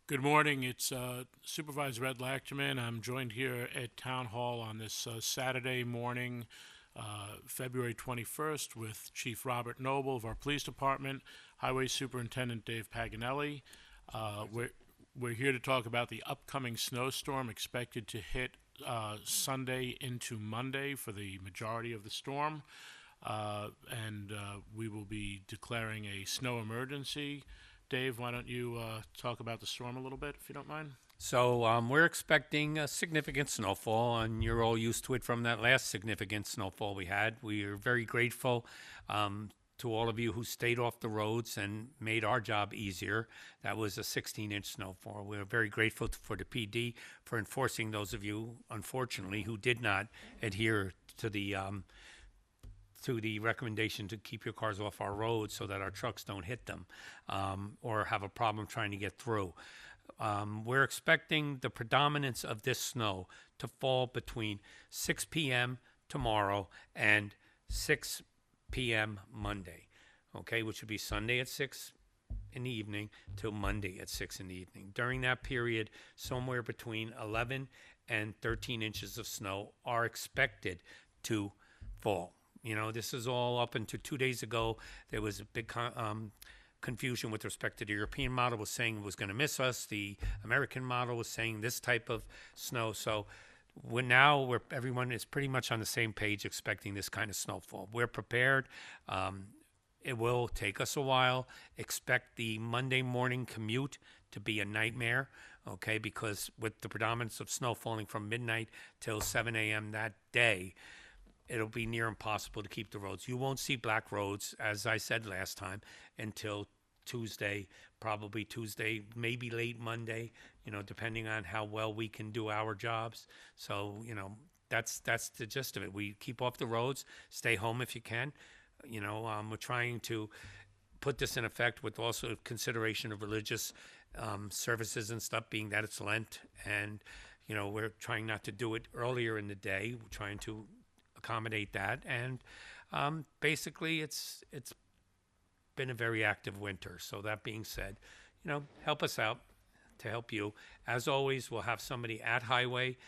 Good morning. It's Supervisor Ed Lachman. I'm joined here at Town Hall on this Saturday morning, February 21st, with Chief Robert Noble of our Police Department, Highway Superintendent Dave Paganelli. We're here to talk about the upcoming snowstorm expected to hit Sunday into Monday for the majority of the storm. And we will be declaring a snow emergency. Dave, why don't you talk about the storm a little bit, if you don't mind? We're expecting a significant snowfall, and you're all used to it from that last significant snowfall we had. We are very grateful to all of you who stayed off the roads and made our job easier. That was a 16-inch snowfall. We're very grateful for the PD for enforcing those of you, unfortunately, who did not adhere to the recommendation to keep your cars off our roads so that our trucks don't hit them or have a problem trying to get through. We're expecting the predominance of this snow to fall between 6 p.m. tomorrow and 6 p.m. Monday, okay, which would be Sunday at 6 in the evening till Monday at 6 in the evening. During that period, somewhere between 11 and 13 inches of snow are expected to fall. You know, this is all up until 2 days ago. There was a big confusion with respect to the European model was saying it was going to miss us. The American model was saying this type of snow. So everyone is pretty much on the same page expecting this kind of snowfall. We're prepared. It will take us a while. Expect the Monday morning commute to be a nightmare, okay, because with the predominance of snow falling from midnight till 7 a.m. that day, it'll be near impossible to keep the roads. You won't see black roads, as I said last time, until Tuesday, probably Tuesday, maybe late Monday, depending on how well we can do our jobs. So, that's the gist of it. We keep off the roads, stay home if you can. We're trying to put this in effect with also consideration of religious services and stuff, being that it's Lent. And, we're trying not to do it earlier in the day. We're trying to accommodate that, and basically it's been a very active winter. So that being said, help us out to help you. As always, we'll have somebody at Highway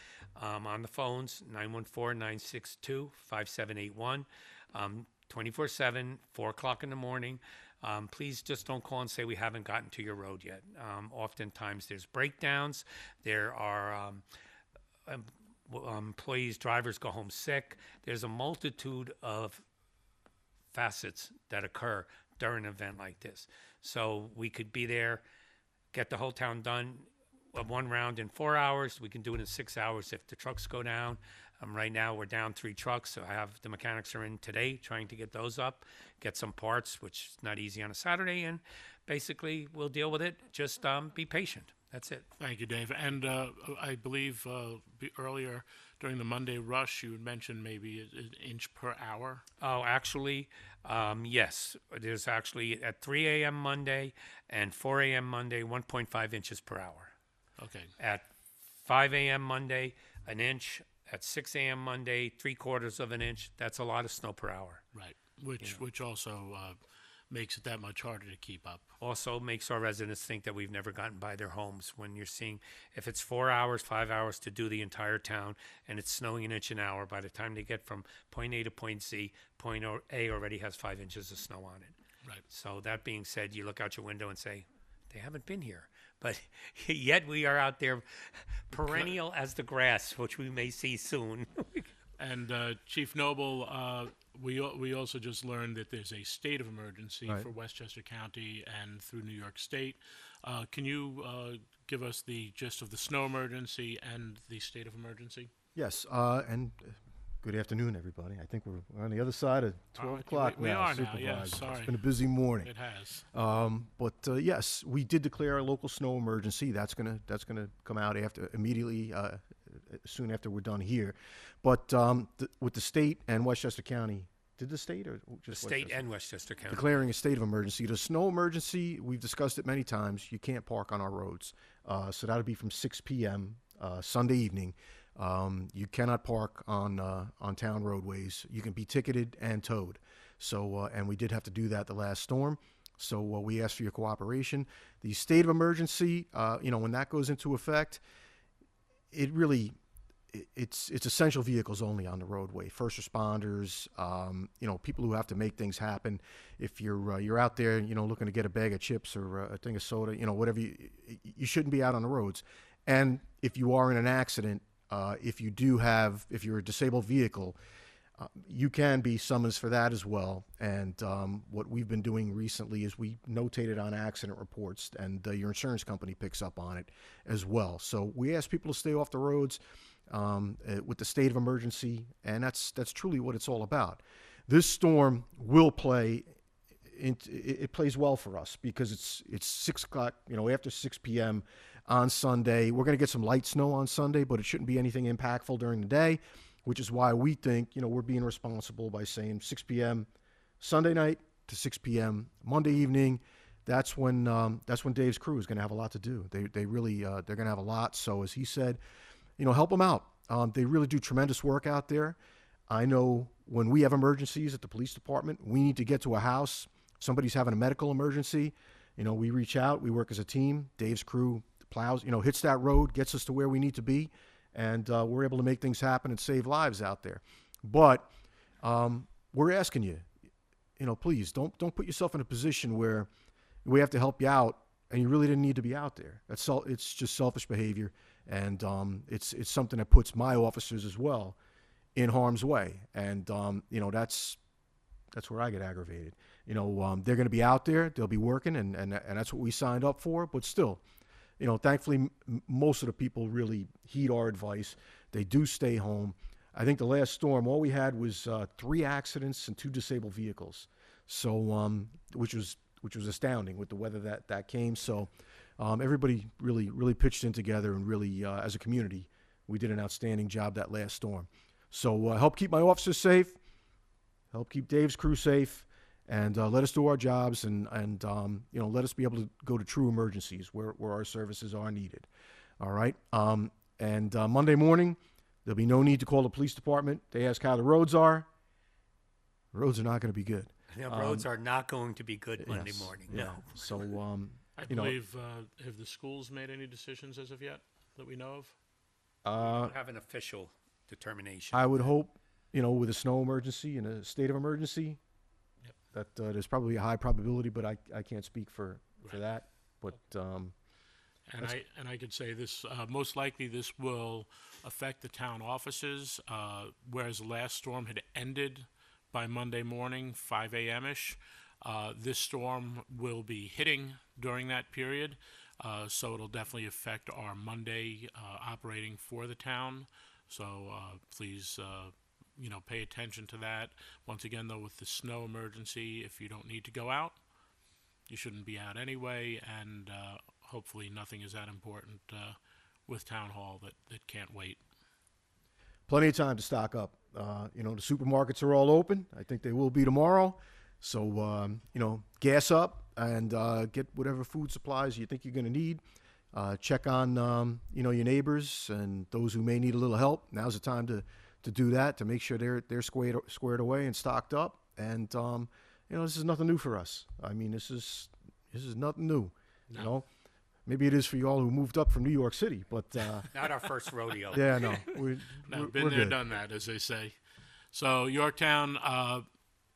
on the phones, 914-962-5781, 24/7, 4 o'clock in the morning. Please just don't call and say we haven't gotten to your road yet. Oftentimes there's breakdowns. There are employees, drivers go home sick. There's a multitude of facets that occur during an event like this. So we could be there, get the whole town done one round in 4 hours. We can do it in 6 hours if the trucks go down. Right now we're down 3 trucks. So the mechanics are in today trying to get those up, get some parts, which is not easy on a Saturday. And basically we'll deal with it. Just be patient. That's it. Thank you, Dave. And I believe earlier during the Monday rush, you had mentioned maybe an inch per hour. Oh, actually, yes. There's actually at 3 a.m. Monday and 4 a.m. Monday, 1.5 inches per hour. Okay. At 5 a.m. Monday, an inch. At 6 a.m. Monday, 3/4 of an inch. That's a lot of snow per hour. Right. Which also makes it that much harder to keep up. Also makes our residents think that we've never gotten by their homes. When you're seeing, if it's 4 hours, 5 hours to do the entire town, and it's snowing an inch an hour, by the time they get from point A to point Z, point A already has 5 inches of snow on it. Right. So that being said, you look out your window and say, they haven't been here. But yet we are out there perennial as the grass, which we may see soon. And Chief Noble, we also just learned that there's a state of emergency Right. for Westchester County and through New York State. Can you give us the gist of the snow emergency and the state of emergency? Yes, and good afternoon, everybody. I think we're on the other side of 12 o'clock we now. are now, yeah, Supervisor. sorry. It's been a busy morning. It has. But yes, we did declare a local snow emergency. That's gonna come out immediately, soon after we're done here. But with the state and Westchester County, did the state or just The state Westchester? and Westchester County. Declaring a state of emergency. The snow emergency, we've discussed it many times. You can't park on our roads. So that'll be from 6 p.m. Sunday evening. You cannot park on town roadways. You can be ticketed and towed. So and we did have to do that the last storm. So we ask for your cooperation. The state of emergency, when that goes into effect, it really it's essential vehicles only on the roadway. First responders, people who have to make things happen. If you're out there, looking to get a bag of chips or a thing of soda, whatever, you shouldn't be out on the roads. And if you are in an accident, if you're a disabled vehicle, you can be summoned for that as well. And what we've been doing recently is we notate it on accident reports, and your insurance company picks up on it as well. So we ask people to stay off the roads with the state of emergency, and that's truly what it's all about. This storm will play. It plays well for us because it's 6 o'clock, after 6 p.m. on Sunday. We're going to get some light snow on Sunday, but it shouldn't be anything impactful during the day, which is why we think, we're being responsible by saying 6 p.m. Sunday night to 6 p.m. Monday evening. That's when Dave's crew is going to have a lot to do. They really they're going to have a lot. So as he said, help them out. They really do tremendous work out there. I know when we have emergencies at the police department, we need to get to a house. Somebody's having a medical emergency. We reach out. We work as a team. Dave's crew plows, hits that road, gets us to where we need to be. And we're able to make things happen and save lives out there. But we're asking you, please don't put yourself in a position where we have to help you out and you really didn't need to be out there. It's just selfish behavior, and it's something that puts my officers as well in harm's way. And that's where I get aggravated. They're going to be out there, they'll be working, and that's what we signed up for. But still, thankfully, most of the people really heed our advice. They do stay home. I think the last storm, all we had was 3 accidents and 2 disabled vehicles. So, which was astounding with the weather that came. So, everybody really pitched in together, and really, as a community, we did an outstanding job that last storm. So, help keep my officers safe, help keep Dave's crew safe, and let us do our jobs, and let us be able to go to true emergencies where our services are needed. All right. And Monday morning, there'll be no need to call the police department. They ask how the roads are. The roads are not going to be good. The roads are not going to be good Monday Yes, morning. yeah. No. So, I believe, have the schools made any decisions as of yet that we know of? We don't have an official determination. I would hope, with a snow emergency and a state of emergency, that there's probably a high probability, but I can't speak for that. But And I could say this, most likely this will affect the town offices, whereas the last storm had ended by Monday morning, 5 a.m.-ish. This storm will be hitting during that period, so it'll definitely affect our Monday operating for the town. So please, pay attention to that. Once again, though, with the snow emergency, if you don't need to go out, you shouldn't be out anyway, and hopefully nothing is that important with Town Hall that can't wait. plenty of time to stock up. The supermarkets are all open. I think they will be tomorrow. So, gas up and get whatever food supplies you think you're going to need. Check on, your neighbors and those who may need a little help. Now's the time to do that, to make sure they're squared away and stocked up. And, this is nothing new for us. I mean, this is nothing new, No. Maybe it is for you all who moved up from New York City, but Not our first rodeo. yeah, no, No, we're been there, good. done that, as they say. So Yorktown,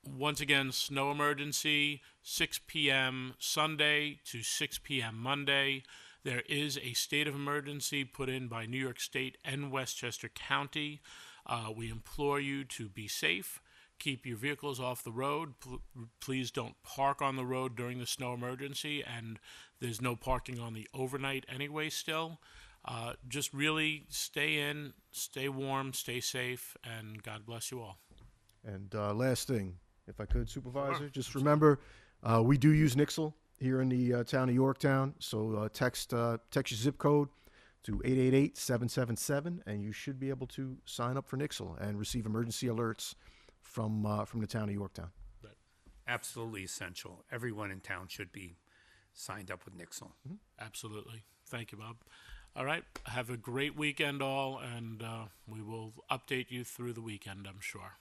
once again, snow emergency, 6 p.m. Sunday to 6 p.m. Monday. There is a state of emergency put in by New York State and Westchester County. We implore you to be safe. Keep your vehicles off the road. Please don't park on the road during the snow emergency, and there's no parking on the overnight anyway still. Just really stay in, stay warm, stay safe, and God bless you all. And last thing, if I could, Supervisor, Sure. just remember, we do use Nixle here in the town of Yorktown. So text your zip code to 888-777, and you should be able to sign up for Nixle and receive emergency alerts from the town of Yorktown. Absolutely essential. Everyone in town should be signed up with Nixle. Absolutely. Thank you, Bob. All right. Have a great weekend, all, and we will update you through the weekend, I'm sure.